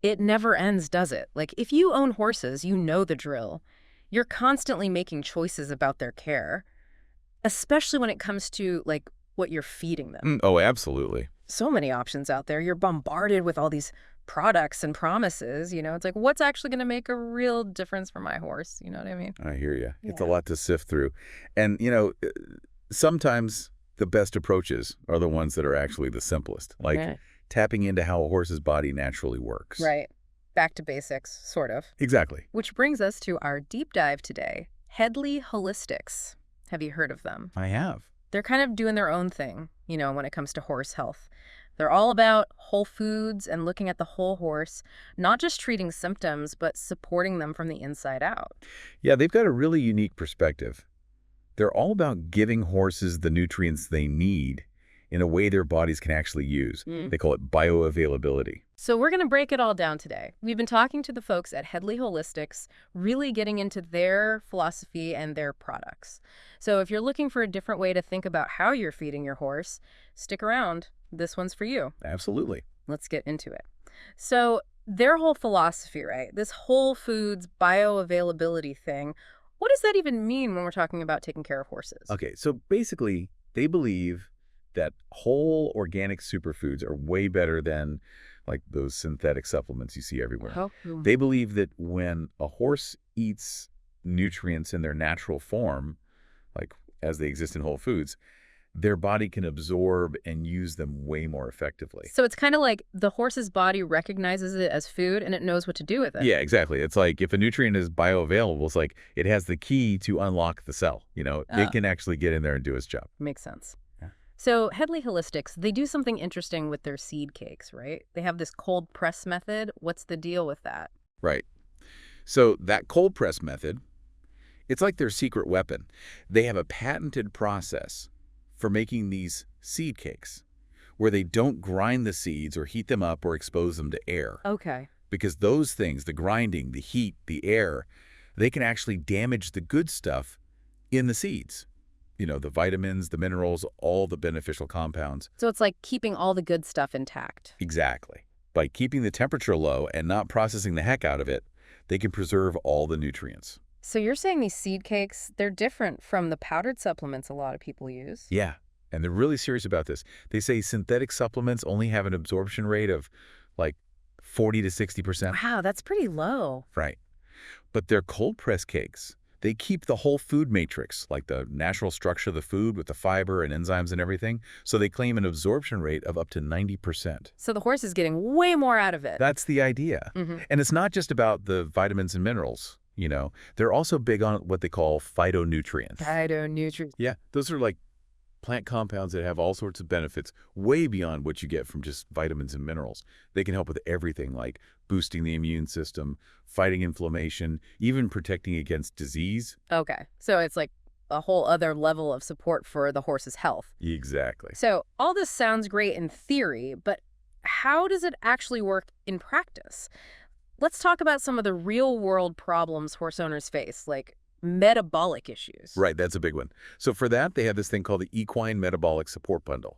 It never ends, does it? Like, if you own horses, you know the drill. You're constantly making choices about their care, especially when it comes to, like, what you're feeding them. Oh, absolutely. So many options out there. You're bombarded with all these products and promises, It's like, what's actually going to make a real difference for my horse? You know what I mean? I hear you. It's a Yeah. lot to sift through. And, sometimes the best approaches are the ones that are actually the simplest, like Right. tapping into how a horse's body naturally works. Right. Back to basics, sort of. Exactly. Which brings us to our deep dive today, Headley Holistics. Have you heard of them? I have. They're kind of doing their own thing, when it comes to horse health. They're all about whole foods and looking at the whole horse, not just treating symptoms, but supporting them from the inside out. Yeah, they've got a really unique perspective. They're all about giving horses the nutrients they need in a way their bodies can actually use. They call it bioavailability. So we're going to break it all down today. We've been talking to the folks at Headley Holistics, really getting into their philosophy and their products. So if you're looking for a different way to think about how you're feeding your horse, stick around. This one's for you. Absolutely. Let's get into it. So their whole philosophy, right? This whole foods bioavailability thing, what does that even mean when we're talking about taking care of horses? Okay, so basically, they believe that whole organic superfoods are way better than like those synthetic supplements you see everywhere. Oh, They believe that when a horse eats nutrients in their natural form, like as they exist in whole foods, their body can absorb and use them way more effectively. so it's kind of like the horse's body recognizes it as food and it knows what to do with it. Yeah, exactly. It's like if a nutrient is bioavailable, it's like it has the key to unlock the cell. It can actually get in there and do its job. Makes sense. Yeah. So Headley Holistics, they do something interesting with their seed cakes, right? They have this cold press method. What's the deal with that? Right. So that cold press method, it's like their secret weapon. They have a patented process for making these seed cakes where they don't grind the seeds or heat them up or expose them to air. Okay. Because those things, the grinding, the heat, the air, they can actually damage the good stuff in the seeds. The vitamins, the minerals, all the beneficial compounds. So it's like keeping all the good stuff intact. Exactly. By keeping the temperature low and not processing the heck out of it, they can preserve all the nutrients. So you're saying these seed cakes, they're different from the powdered supplements a lot of people use? Yeah, and they're really serious about this. They say synthetic supplements only have an absorption rate of like 40 to 60%. Wow, that's pretty low. Right. But their cold press cakes, they keep the whole food matrix, like the natural structure of the food with the fiber and enzymes and everything. So they claim an absorption rate of up to 90%. So the horse is getting way more out of it. That's the idea. And it's not just about the vitamins and minerals. They're also big on what they call phytonutrients. Phytonutrients. Yeah, those are like plant compounds that have all sorts of benefits way beyond what you get from just vitamins and minerals. They can help with everything like boosting the immune system, fighting inflammation, even protecting against disease. Okay, so it's like a whole other level of support for the horse's health. Exactly. So all this sounds great in theory, but how does it actually work in practice? Let's talk about some of the real-world problems horse owners face, like metabolic issues. Right, that's a big one. So for that, they have this thing called the Equine Metabolic Support Bundle.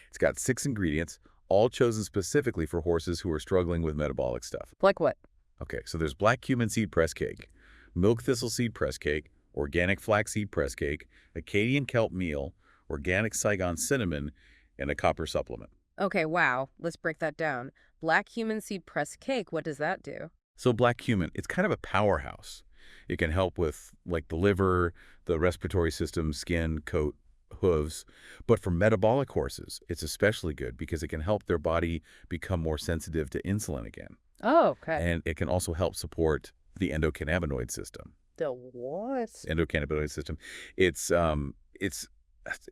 It's got 6 ingredients, all chosen specifically for horses who are struggling with metabolic stuff. Like what? Okay, so there's black cumin seed press cake, milk thistle seed press cake, organic flaxseed press cake, Acadian kelp meal, organic Saigon cinnamon, and a copper supplement. Okay, wow. Let's break that down. Black cumin seed press cake, what does that do? So black cumin, it's kind of a powerhouse. It can help with like the liver, the respiratory system, skin, coat, hooves. But for metabolic horses, it's especially good because it can help their body become more sensitive to insulin again. Oh, okay. And it can also help support the endocannabinoid system. The what? Endocannabinoid system. It's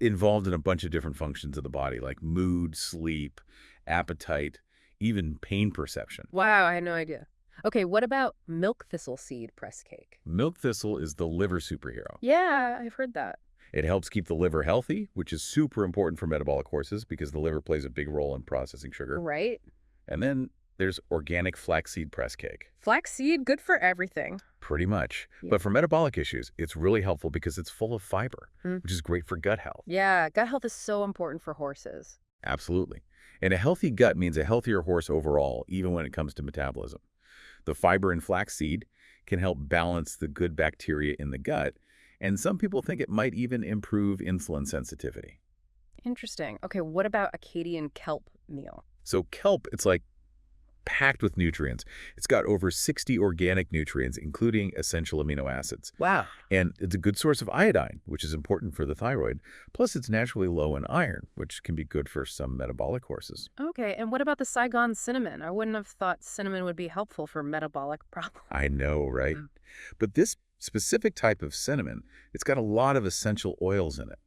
involved in a bunch of different functions of the body, like mood, sleep, appetite, even pain perception. Wow, I had no idea. Okay, what about milk thistle seed press cake? Milk thistle is the liver superhero. Yeah, I've heard that. It helps keep the liver healthy, which is super important for metabolic horses because the liver plays a big role in processing sugar. Right? And then there's organic flaxseed press cake. Flaxseed, good for everything. Pretty much. Yeah. But for metabolic issues, it's really helpful because it's full of fiber, Mm. which is great for gut health. Yeah, gut health is so important for horses. Absolutely. And a healthy gut means a healthier horse overall, even when it comes to metabolism. The fiber in flaxseed can help balance the good bacteria in the gut, and some people think it might even improve insulin sensitivity. Interesting. Okay, what about Acadian kelp meal? So kelp, it's like packed with nutrients. It's got over 60 organic nutrients, including essential amino acids. Wow. And it's a good source of iodine, which is important for the thyroid. Plus, it's naturally low in iron, which can be good for some metabolic horses. Okay, and what about the Saigon cinnamon? I wouldn't have thought cinnamon would be helpful for metabolic problems. I know, right? Mm. But this specific type of cinnamon, it's got a lot of essential oils in it.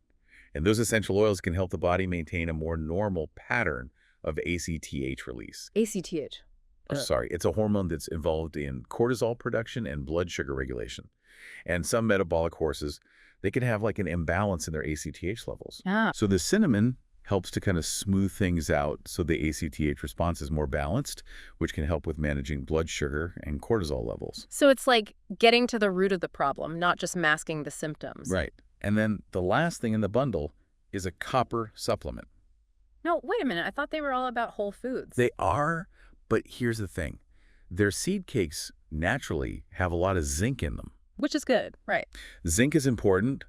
And those essential oils can help the body maintain a more normal pattern of ACTH release. ACTH. Oh, sorry, it's a hormone that's involved in cortisol production and blood sugar regulation. And some metabolic horses, they can have like an imbalance in their ACTH levels. Ah. So the cinnamon helps to kind of smooth things out so the ACTH response is more balanced, which can help with managing blood sugar and cortisol levels. So it's like getting to the root of the problem, not just masking the symptoms. Right. And then the last thing in the bundle is a copper supplement. No, wait a minute. I thought they were all about whole foods. They are, but here's the thing. Their seed cakes naturally have a lot of zinc in them. Which is good, right. Zinc is important,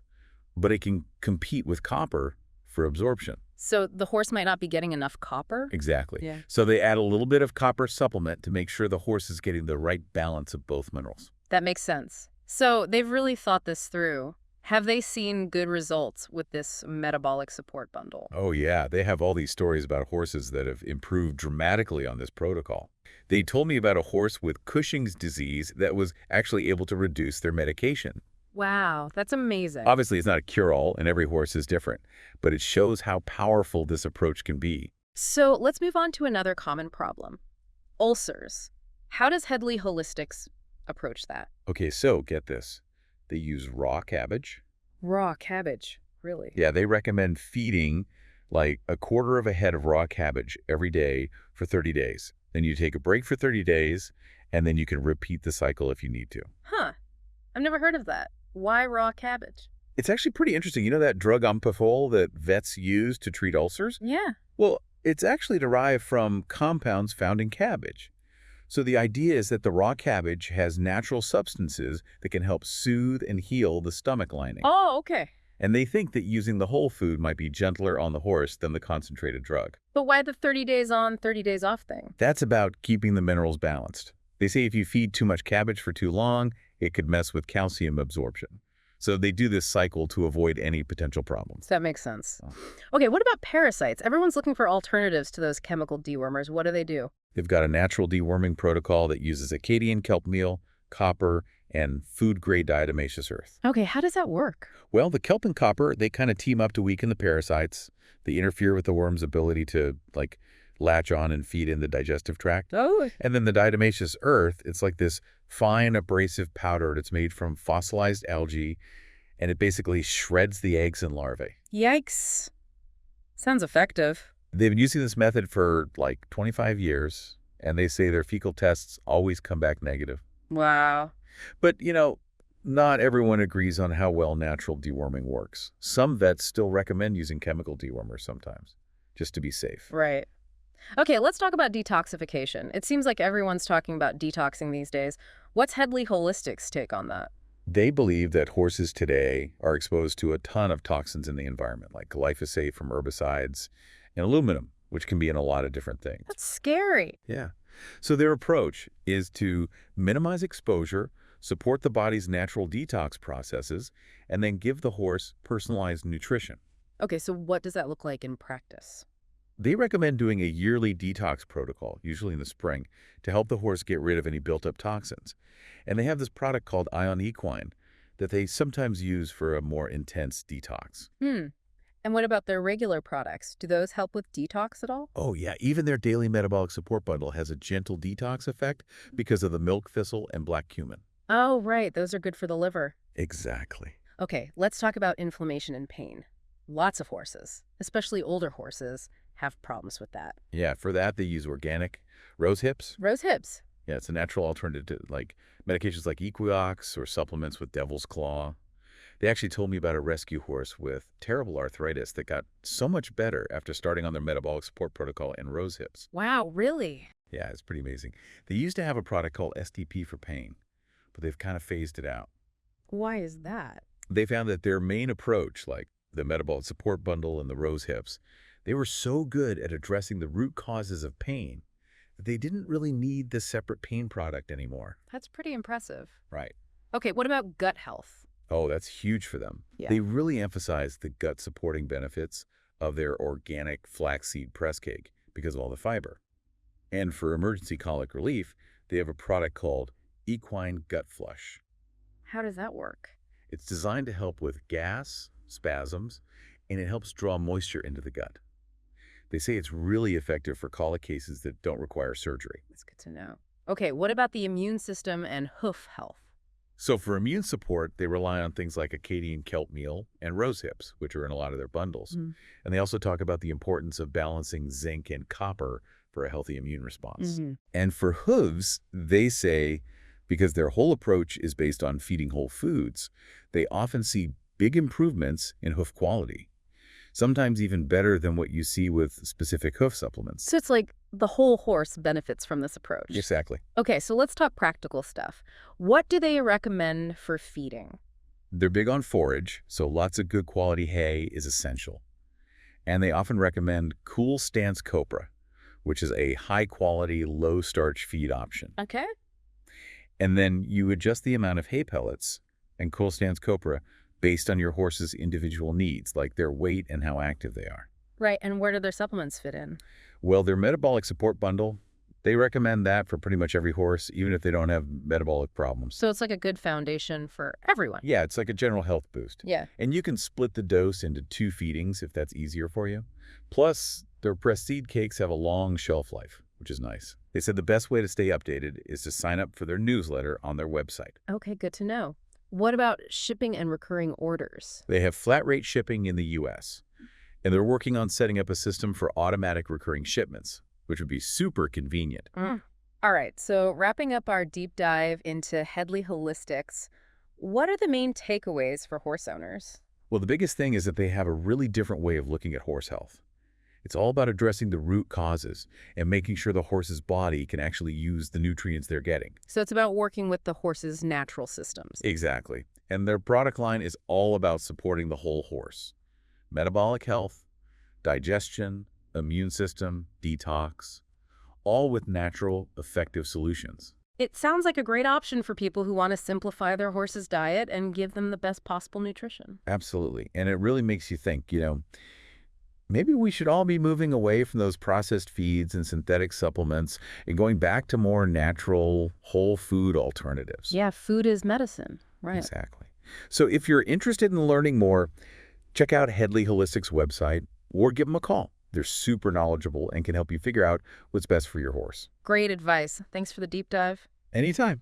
but it can compete with copper for absorption. So the horse might not be getting enough copper? Exactly. Yeah. So they add a little bit of copper supplement to make sure the horse is getting the right balance of both minerals. That makes sense. So they've really thought this through. Have they seen good results with this metabolic support bundle? Oh yeah, they have all these stories about horses that have improved dramatically on this protocol. They told me about a horse with Cushing's disease that was actually able to reduce their medication. Wow, that's amazing. Obviously, it's not a cure-all, and every horse is different, but it shows how powerful this approach can be. So let's move on to another common problem. Ulcers. How does Headley Holistics approach that? Okay, so get this. They use raw cabbage. Raw cabbage, really? Yeah, they recommend feeding like a quarter of a head of raw cabbage every day for 30 days. Then you take a break for 30 days, and then you can repeat the cycle if you need to. Huh. I've never heard of that. Why raw cabbage? It's actually pretty interesting. You know that drug Ampicillin that vets use to treat ulcers? Yeah. Well, it's actually derived from compounds found in cabbage. So the idea is that the raw cabbage has natural substances that can help soothe and heal the stomach lining. Oh, okay. And they think that using the whole food might be gentler on the horse than the concentrated drug. But why the 30 days on, 30 days off thing? That's about keeping the minerals balanced. They say if you feed too much cabbage for too long, it could mess with calcium absorption. So they do this cycle to avoid any potential problems. That makes sense. Okay, what about parasites? Everyone's looking for alternatives to those chemical dewormers. What do? They've got a natural deworming protocol that uses Acadian kelp meal, copper, and food-grade diatomaceous earth. Okay, how does that work? Well, the kelp and copper, they kind of team up to weaken the parasites. They interfere with the worm's ability to, like, latch on and feed in the digestive tract. Oh. And then the diatomaceous earth, it's like this fine abrasive powder that's made from fossilized algae, and it basically shreds the eggs and larvae. Yikes. Sounds effective. They've been using this method for like 25 years, and they say their fecal tests always come back negative. Wow. But, you know, not everyone agrees on how well natural deworming works. Some vets still recommend using chemical dewormers sometimes, just to be safe. Right. Okay, let's talk about detoxification. It seems like everyone's talking about detoxing these days. What's Headley Holistics' take on that? They believe that horses today are exposed to a ton of toxins in the environment, like glyphosate from herbicides and aluminum, which can be in a lot of different things. That's scary. Yeah. So their approach is to minimize exposure, support the body's natural detox processes, and then give the horse personalized nutrition. Okay, so what does that look like in practice? They recommend doing a yearly detox protocol, usually in the spring, to help the horse get rid of any built-up toxins. And they have this product called Ion Equine that they sometimes use for a more intense detox. And what about their regular products? Do those help with detox at all? Oh yeah, even their daily metabolic support bundle has a gentle detox effect because of the milk thistle and black cumin. Oh, right. Those are good for the liver. Exactly. Okay, let's talk about inflammation and pain. Lots of horses, especially older horses, have problems with that. Yeah, for that they use organic rose hips. Rose hips. Yeah, it's a natural alternative to like medications like Equiox or supplements with devil's claw. They actually told me about a rescue horse with terrible arthritis that got so much better after starting on their metabolic support protocol and rose hips. Wow, really? Yeah, it's pretty amazing. They used to have a product called STP for pain, but they've kind of phased it out. Why is that? They found that their main approach, like the metabolic support bundle and the rose hips, they were so good at addressing the root causes of pain that they didn't really need this separate pain product anymore. That's pretty impressive. Right. Okay, what about gut health? Oh, that's huge for them. Yeah. They really emphasize the gut-supporting benefits of their organic flaxseed press cake because of all the fiber. And for emergency colic relief, they have a product called Equine Gut Flush. How does that work? It's designed to help with gas, spasms, and it helps draw moisture into the gut. They say it's really effective for colic cases that don't require surgery. That's good to know. Okay, what about the immune system and hoof health? So for immune support, they rely on things like Acadian kelp meal and rose hips, which are in a lot of their bundles. Mm. And they also talk about the importance of balancing zinc and copper for a healthy immune response. Mm-hmm. And for hooves, they say, because their whole approach is based on feeding whole foods, they often see big improvements in hoof quality, sometimes even better than what you see with specific hoof supplements. So it's like the whole horse benefits from this approach. Exactly. Okay, so let's talk practical stuff. What do they recommend for feeding? They're big on forage, so lots of good quality hay is essential. And they often recommend Cool Stance Copra, which is a high-quality, low-starch feed option. Okay. And then you adjust the amount of hay pellets and Cool Stance Copra based on your horse's individual needs, like their weight and how active they are. Right, and where do their supplements fit in? Well, their metabolic support bundle, they recommend that for pretty much every horse, even if they don't have metabolic problems. So it's like a good foundation for everyone. Yeah, it's like a general health boost. Yeah. And you can split the dose into 2 feedings if that's easier for you. Plus, their pressed seed cakes have a long shelf life, which is nice. They said the best way to stay updated is to sign up for their newsletter on their website. Okay, good to know. What about shipping and recurring orders? They have flat rate shipping in the U.S., and they're working on setting up a system for automatic recurring shipments, which would be super convenient. All right, so wrapping up our deep dive into Headley Holistics, what are the main takeaways for horse owners? Well, the biggest thing is that they have a really different way of looking at horse health. It's all about addressing the root causes and making sure the horse's body can actually use the nutrients they're getting. So it's about working with the horse's natural systems. Exactly. And their product line is all about supporting the whole horse. Metabolic health, digestion, immune system, detox, all with natural, effective solutions. It sounds like a great option for people who want to simplify their horse's diet and give them the best possible nutrition. Absolutely. And it really makes you think, maybe we should all be moving away from those processed feeds and synthetic supplements and going back to more natural, whole food alternatives. Yeah, food is medicine, right? Exactly. So if you're interested in learning more, check out Headley Holistics' website or give them a call. They're super knowledgeable and can help you figure out what's best for your horse. Great advice. Thanks for the deep dive. Anytime.